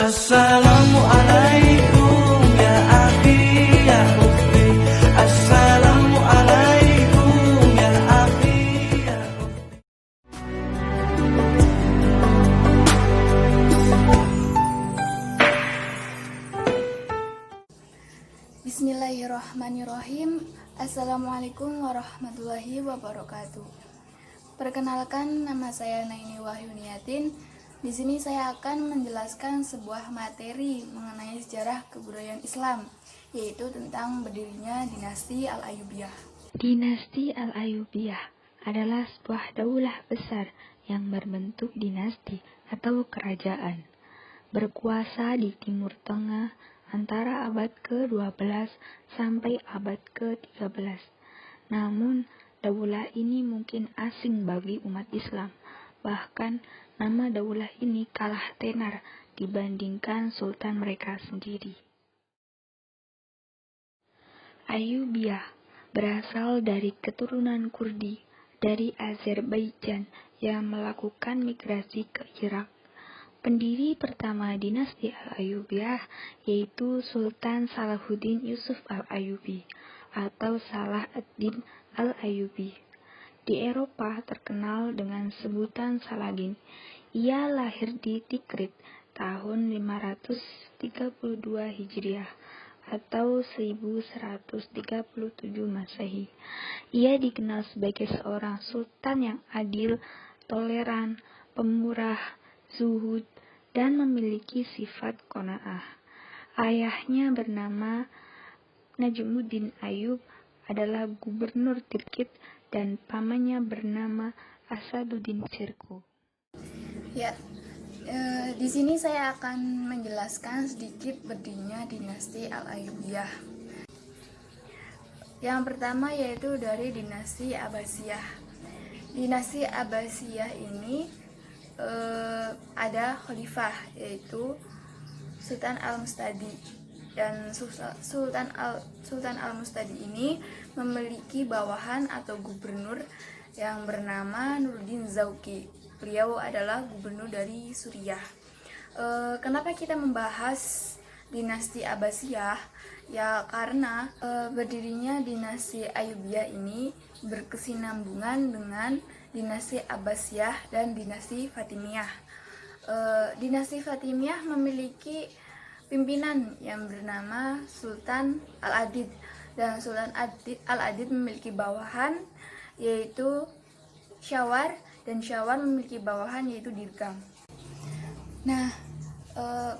Assalamualaikum ya akhi ya ukhti. Assalamualaikum ya akhi ya ukhti. Bismillahirrahmanirrahim. Assalamualaikum warahmatullahi wabarakatuh. Perkenalkan, nama saya Naini Wahyuniatin. Di sini saya akan menjelaskan sebuah materi mengenai sejarah kebudayaan Islam, yaitu tentang berdirinya dinasti Al-Ayyubiyah. Dinasti Al-Ayyubiyah adalah sebuah daulah besar yang berbentuk dinasti atau kerajaan, berkuasa di Timur Tengah antara abad ke-12 sampai abad ke-13. Namun, daulah ini mungkin asing bagi umat Islam. Bahkan, nama daulah ini kalah tenar dibandingkan sultan mereka sendiri. Ayyubiyah berasal dari keturunan Kurdi dari Azerbaijan yang melakukan migrasi ke Irak. Pendiri pertama dinasti Al-Ayyubiyah yaitu Sultan Salahuddin Yusuf Al-Ayyubi atau Salah ad-Din Al-Ayyubi. Di Eropa terkenal dengan sebutan Saladin. Ia lahir di Tikrit tahun 532 Hijriah atau 1137 Masehi. Ia dikenal sebagai seorang sultan yang adil, toleran, pemurah, zuhud, dan memiliki sifat qanaah. Ayahnya bernama Najmuddin Ayyub adalah gubernur Tikrit dan pamannya bernama Asaduddin Shirkuh. Di sini saya akan menjelaskan sedikit berdirinya dinasti Al-Ayyubiyah. Yang pertama yaitu dari dinasti Abbasiyah. Dinasti Abbasiyah ini ada khalifah yaitu Sultan Al-Mustadi. Dan Sultan Al-Mustadi ini memiliki bawahan atau gubernur yang bernama Nuruddin Zauki. Beliau adalah gubernur dari Suriah. Kenapa kita membahas dinasti Abbasiyah? Ya karena berdirinya dinasti Ayyubiyah ini berkesinambungan dengan dinasti Abbasiyah dan dinasti Fatimiyah. Dinasti Fatimiyah memiliki pimpinan yang bernama Sultan Al-Adid, dan Sultan Al-Adid memiliki bawahan yaitu Syawar, dan Syawar memiliki bawahan yaitu Dirgam. Nah,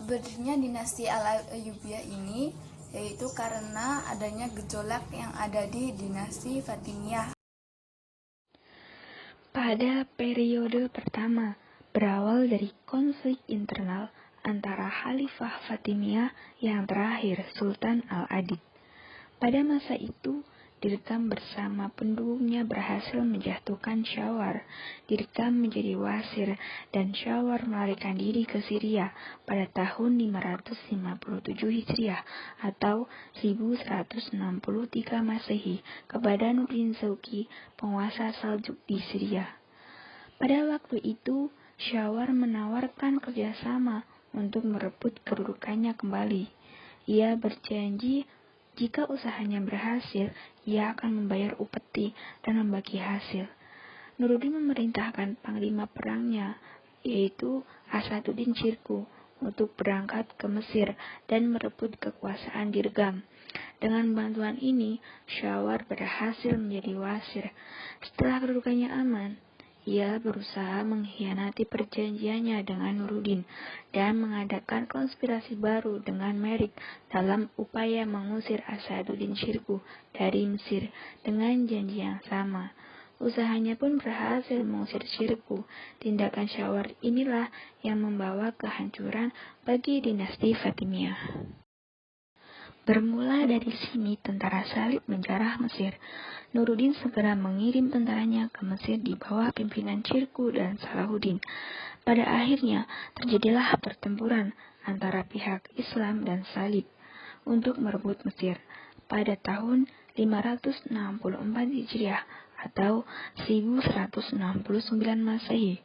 berdirinya dinasti Al-Ayyubiyah ini yaitu karena adanya gejolak yang ada di dinasti Fatimiyah. Pada periode pertama, berawal dari konflik internal antara Khalifah Fatimiyah yang terakhir Sultan Al-Adid. Pada masa itu, Dirgam bersama pendukungnya berhasil menjatuhkan Syawar. Dirgam menjadi wasir dan Syawar melarikan diri ke Syria pada tahun 557 Hijriah atau 1163 Masehi kepada Nuruddin Zauki, penguasa Saljuk di Syria. Pada waktu itu, Syawar menawarkan kerjasama untuk merebut kedudukannya kembali. Ia berjanji jika usahanya berhasil, ia akan membayar upeti dan membagi hasil. Nuruddin memerintahkan panglima perangnya, yaitu Asaduddin Shirkuh, untuk berangkat ke Mesir dan merebut kekuasaan Dirgam. Dengan bantuan ini, Syawar berhasil menjadi wasir. Setelah kedudukannya aman, ia berusaha mengkhianati perjanjiannya dengan Nuruddin dan mengadakan konspirasi baru dengan Merik dalam upaya mengusir Asaduddin Shirkuh dari Mesir dengan janji yang sama. Usahanya pun berhasil mengusir Shirkuh. Tindakan Syawar inilah yang membawa kehancuran bagi dinasti Fatimiyah. Bermula dari sini tentara salib menjarah Mesir. Nuruddin segera mengirim tentaranya ke Mesir di bawah pimpinan Shirkuh dan Salahuddin. Pada akhirnya terjadilah pertempuran antara pihak Islam dan salib untuk merebut Mesir pada tahun 564 Hijriah atau 1169 Masehi.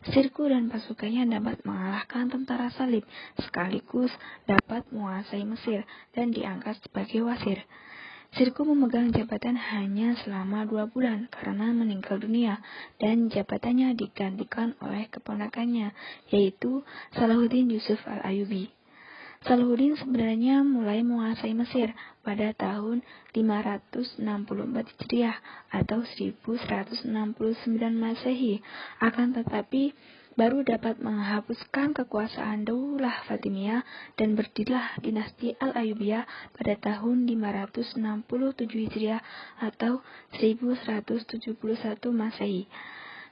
Sirku dan pasukannya dapat mengalahkan tentara salib, sekaligus dapat menguasai Mesir dan diangkat sebagai wazir. Sirku memegang jabatan hanya selama 2 bulan karena meninggal dunia, dan jabatannya digantikan oleh keponakannya, yaitu Salahuddin Yusuf al-Ayyubi. Salahuddin sebenarnya mulai menguasai Mesir pada tahun 564 Hijriah atau 1169 Masehi, akan tetapi baru dapat menghapuskan kekuasaan Daulah Fatimiyah dan berdirilah dinasti Al-Ayyubiyah pada tahun 567 Hijriah atau 1171 Masehi.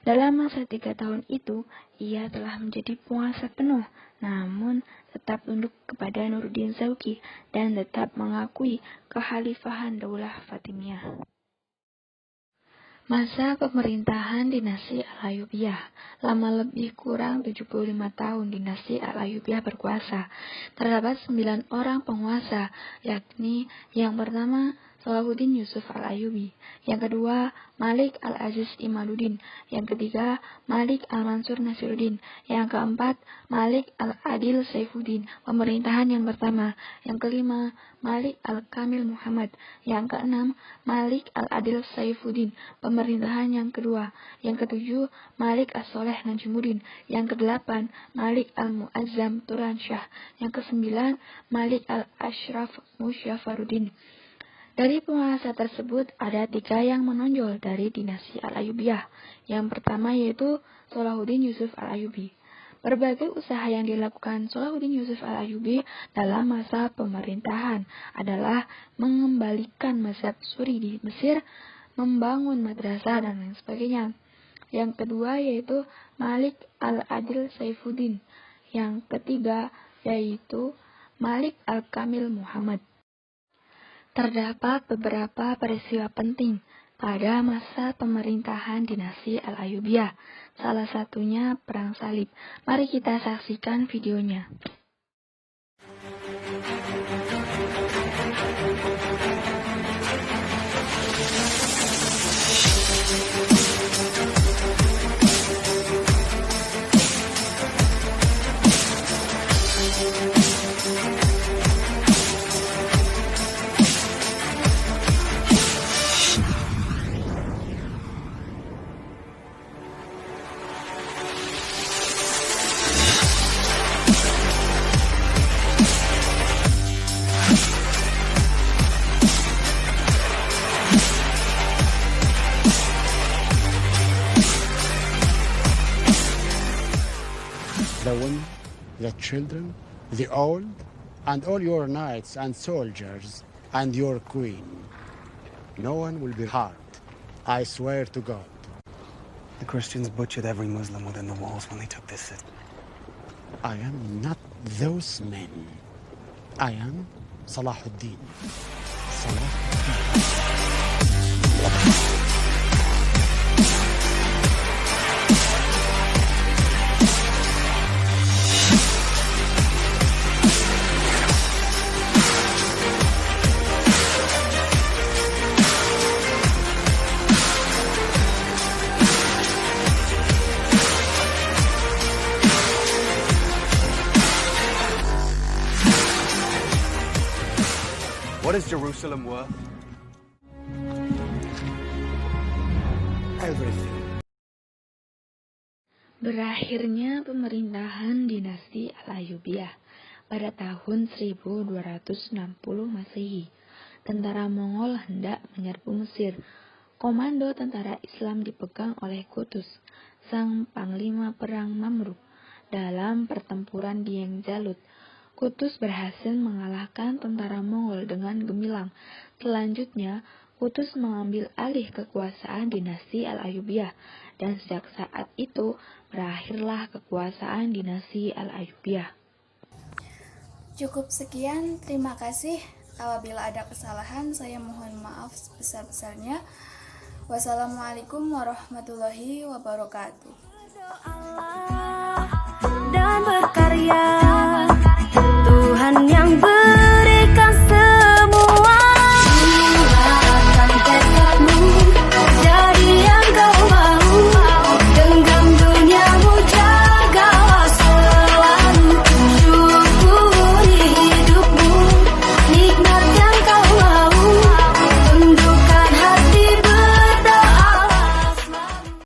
Dalam masa 3 tahun itu, ia telah menjadi penguasa penuh, namun tetap tunduk kepada Nuruddin Zauki dan tetap mengakui kekhalifahan Daulah Fatimiyah. Masa pemerintahan dinasti Al-Ayyubiyah lama lebih kurang 75 tahun dinasti Al-Ayyubiyah berkuasa. Terdapat 9 orang penguasa, yakni yang pertama Salahuddin Yusuf al-Ayyubi, yang kedua Malik al-Aziz Imaduddin, yang ketiga Malik al-Mansur Nasiruddin, yang keempat Malik al-Adil Saifuddin, pemerintahan yang pertama, yang kelima Malik al-Kamil Muhammad, yang keenam Malik al-Adil Saifuddin, pemerintahan yang kedua, yang ketujuh Malik as-Soleh Najmuddin, yang kedelapan Malik al-Muazzam Turansyah, yang kesembilan Malik al-Ashraf Musyafaruddin. Dari penguasa tersebut ada 3 yang menonjol dari dinasti Al-Ayyubiyah. Yang pertama yaitu Salahuddin Yusuf al-Ayyubi. Berbagai usaha yang dilakukan Salahuddin Yusuf al-Ayyubi dalam masa pemerintahan adalah mengembalikan mazhab Suri di Mesir, membangun madrasah dan lain sebagainya. Yang kedua yaitu Malik al-Adil Saifuddin. Yang ketiga yaitu Malik al-Kamil Muhammad. Terdapat beberapa peristiwa penting pada masa pemerintahan dinasti Al-Ayyubiyah. Salah satunya Perang Salib. Mari kita saksikan videonya. The women, the children, the old, and all your knights and soldiers, and your queen. No one will be harmed. I swear to God. The Christians butchered every Muslim within the walls when they took this city. I am not those men. I am Salahuddin. What is Jerusalem worth? Everything. Berakhirnya pemerintahan dinasti Al-Ayyubiyah pada tahun 1260 Masehi. Tentara Mongol hendak menyerbu Mesir. Komando tentara Islam dipegang oleh Qutuz, sang panglima perang Mamluk. Dalam pertempuran di Yengjalut, Qutuz berhasil mengalahkan tentara Mongol dengan gemilang. Selanjutnya, Qutuz mengambil alih kekuasaan dinasti Al-Ayyubiyah, dan sejak saat itu berakhirlah kekuasaan dinasti Al-Ayyubiyah. Cukup sekian, terima kasih. Apabila ada kesalahan, saya mohon maaf sebesar-besarnya. Wassalamualaikum warahmatullahi wabarakatuh. Dan berkarya